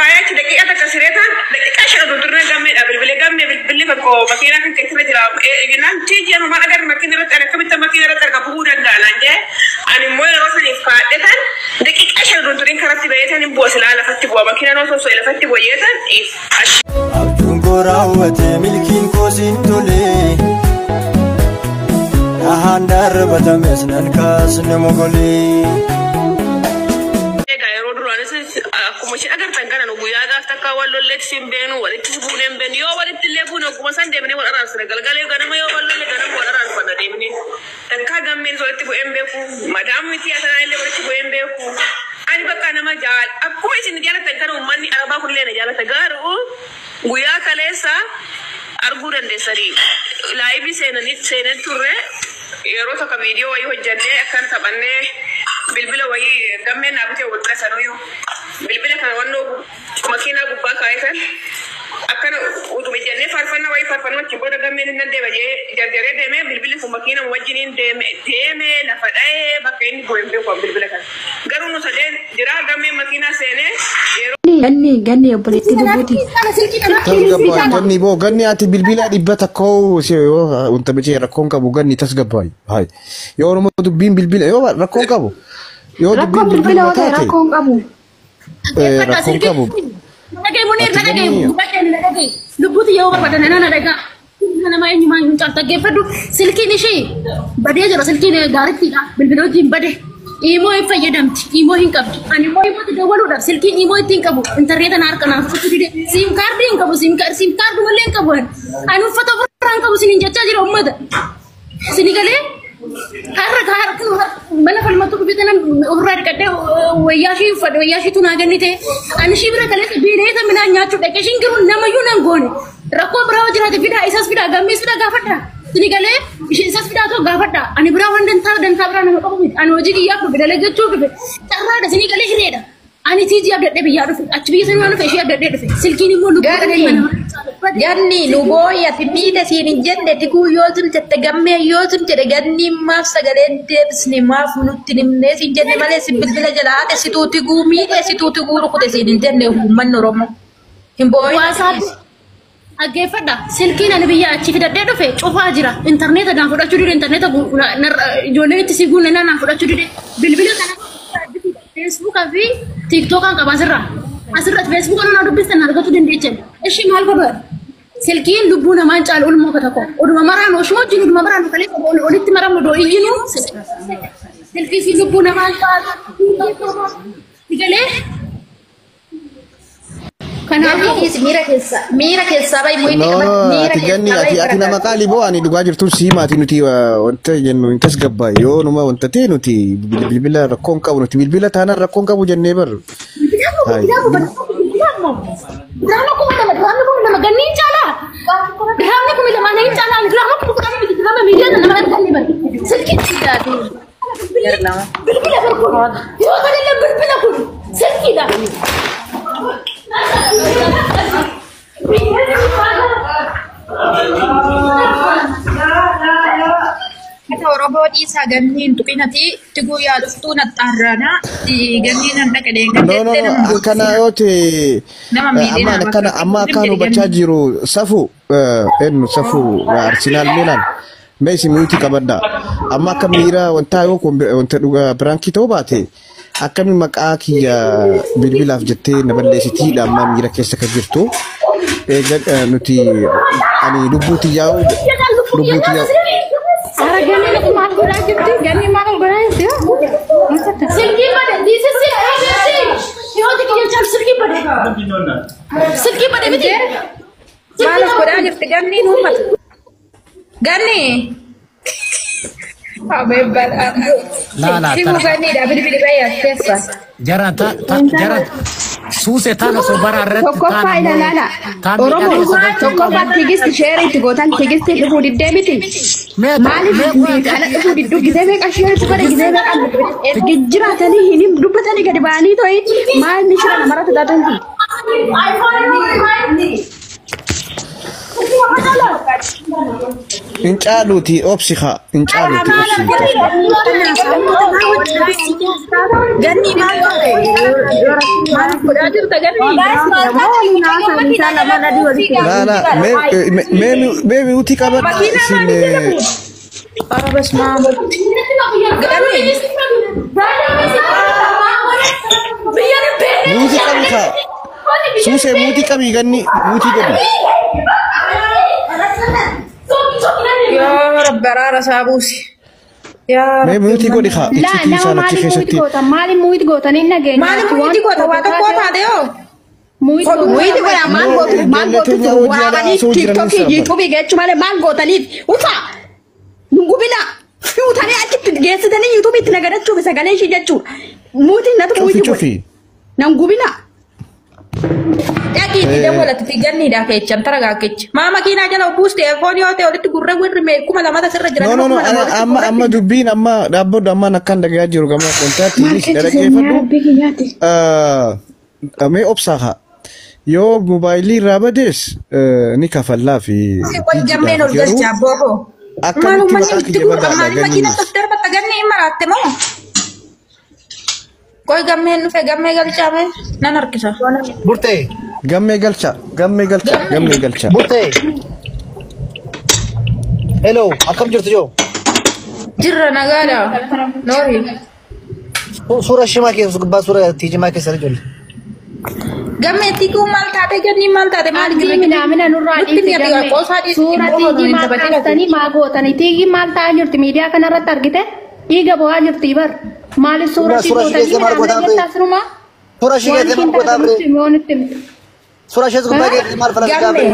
كايات دقيقة كسرتها دقيقة شغل درنا جمع بالبلي فكو مكينة كان كتير جرام جنان تيجي أنا ما أقدر مكينة أنا كم مكينة تركبوها دالانجة أنا موي راسني فاتتها دقيقة شغل درين كرتي بيتها نبوس لا لفتي بوا مكينة نوصل سوي لفتي بويتها أبدون قراوة ملكين كوسين تولي أهاندر بتمسنن كاس نمغلي ماشي أقدر تنقل أنا ويا ذاك تكاول لك سيمبين ولا تسبونين بين يو ولا تلفون وكم سند مني ولا راس رجال قال يو كنا ما يو ولا لك أنا ولا راس فنا ديمني تكاد من زول تبو إمبيكو ما دام متي أنا اللي ولا تبو إمبيكو أنا بقى أنا ما جال أبكو إيش نجالة تنقل وماني أنا بقول لنا جالة تنقل ويا كلاسة أرجو رندسري لايبي سنة تورة يروح كفيديو ويو جنة أكان تبني بالبلا وهي كمين أبتي وبدرس أنويو بالبلا كان وانو ماكينة غبا كايفن أكان ودومي جنة فرفنا وهي فرفنا كيبورا كمين نندي بجي جرجرة دمه بالبلا كماكينة موجهين دمه لفداي بكين بوين بيوم بالبلا كان قالوا نصدق جرا كمين ماكينة سنة غني يبغى تبغى غني بو غني أنت بالبلا دبته كو سيو وانت بتجي ركون كابو غني تسقباي هاي يوم ما تبين بالبلا يو ركون كابو يو ركون بالبلا ولا ركون كابو ركون كابو نجي منير نجي بدن نجي لبوتي يوم بدن أنا نجا أنا ما ينجي ما ينجي تجي فدو سلكي نشي بدي أجرا سلكي نجارتي بالبلا جيم بدي إيمو يفيدمت إيمو هنكبت أنا ما يبغى تدور ولا سلكي إيمو يتينكبو إنترنت أنا أركنا فتوى سيم كارد ينكبو سيم كارد ولا ينكبو أنا فتوى فرانكبو سنين جت أجرا أمدا سنيكالي هارك ملا فلما تقول بيتنا أوراد كده وياشي فد وياشي تناجني ته أنا شيبرا كله بيرة ثمنا نياتو دكشين كرو نما يونان غون ركوب براو جرا تبيدا إساس بيدا غاميس بيدا غافتا سنيكالي إساس بيدا تو غافتا أنا براو دنتا برا نما كابو أنا وجي كي يابو بيدا لجت شو كبه ترى سنيكالي هريدا أنا تيجي أبدأ بيجارو في أشبيه سنوانو فيشي أبدأ في سلكيني مولو غني نبويا تبيدا سين جنة تقول يوزم تتجمع يوزم ترجعني ما سجلين تبسني ما فنوتني ناس جنة ما لسه بالبلا جلاد سيتوتي قومي سيتوتي قولو كده سين جنة ومن نورما هم بويا أجي فدا سلكين أنا بيجي أشوف ده في شوف أجرا إنترنت أنا فدا شو إنترنت جولة تسيقون أنا فدا شو بالبلا كنا فيسبوك أبي تيك توك أنا كبازرة أسرت فيسبوك أنا نادو بس أنا ركضت دنديتشل إيش مال كبر سلكين لبونا ما نجعل أول ما كتاكو ودما مرة نوشمو جنو دما مرة نخليه وليت مرة مدو يجينو سلكين في لبونا ما نجعل تقولي ميرا كيسا باي مويتي ميرا كيسا أتي nama kali bo ani duga jirtu si mati nuti wanta jennu intas gabba yo numa wanta te nuti bilbila rakon kabu nuti bilbila tana rakon kabu jenne bar hai drama ko nama gannin chala drama ko nama nahin chala drama ko drama media na nama ganni bar silki tadi bilbila ko yo kadalla bilbila ko silki da Kita orang bawa di saganin tu kena tiga ya tu nak tarana di ganin anda kadang no kana yote amma kanu bachajiru safu safu Arsenal Milan Messi muti kabada amma kamira wanta yo ko wanta duga branki to bate akami makaki ya bilbilaf jette na balle siti da amma mira kessa ka jirto nuti ani dubuti yaw Ara gani na kumahan ko na kiti gani makal ko na siya. Silki pada this is it. Yo de kiyo chal silki pada. Silki pada biji. Malas ko na kiti gani numat. Gani. Abe bal. La. Simu gani dah bili bayar pesa. Jaran. Suse tana so bararret tana. La. Oromo tokko bat tigis share it gotan tigis te du di debiti. Mali kana du di du gidebe ka share to kada gidebe ka gijra tani hinim dubatani gadi bani to mal nishra marata datanti. iPhone انجالوتي اوبسيخا انجالوتي اوبسي Ganni maal ta'e? Maal godhaa jirta ganni? لا ميمي وتي كبر سين Para basma ganni. موتي كبي خا سوسي موتي كبي غني موتي كبي Ya Rabbi rara sabusi. Ya ميمي موتي كودي خا لا اتشتي نما سانا مالي تخيشتي مويت غوتا مالي مويت غوتا نينا جين maal muiti kota wata kota deo. مويت غوتا maal gotu waamani TikTok YouTube gechu male maal gotanif uta nungubina utani achitti geessitani YouTube itti nagadachu sagalee ishee jechu muti natu muiti شوفي nangubina Yaki tidak boleh tiganni dah kecam teraga kec. Mama kina jala bus telepon yo te oleh gurre gurre me kuma lama ta serra no no amma dubbin amma dabbo amma nakkan daga jiru gama kontati ni daga gefadu me obsaha yo mobile rabades ni kafalla fi Jammeno galcha boho. Malu mani tu makina dokter pataganni imaratte mo. Koi gamme galcha me nanar kisa. Burte, gamme galcha Burte. Hello, akam jirtu jo? Jirra nagara. Nori. Sura shima ke gubba sura tijima ke sare jol. Gamme tiku mal tate ganni mal tate mal Tigi mina nurra Butti gamme. Suura tigi mal kaastani maa gootani tigi mal taa jirti miidiyaa kanarratti argite dhiiga bu'aa jirti bar maali suura si gootani mina tasruma Sura shi ke mal gota bre. Sura shi gubba ke mal fala gabre.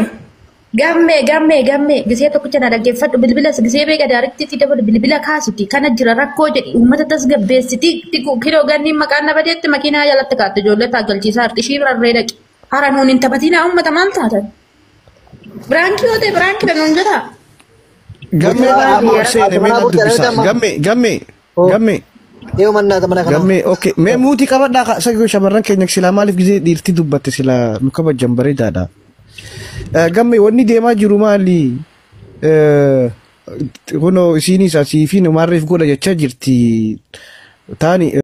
Gamme gisee tokkicha na dhaggeeffadhu bilbila gisee beeka daariktii dabal bilbila kaasiti kana jira rakkoo jedhi uummata tasgabbeessiti tiku kiroo ganni maqaan nabadeetti makiinaa jalatti kaatte ijoollee taagalchiisaa harti ishii birarree dhaqi hara nuun hin taphatinaa uummata maal taatan biraankii yoo ta'e biraankii dhanuun jira gamme Eo manna tamana kana. gamme okay me muti kabadha sagoo shamarran keenya sila maaliif gisee dhiirti dubbatte sila nu kabajan bareedaadha gamme wanni deemaa jiru maali kuno isiinis asii fi numaarreef godha jechaa jirti taani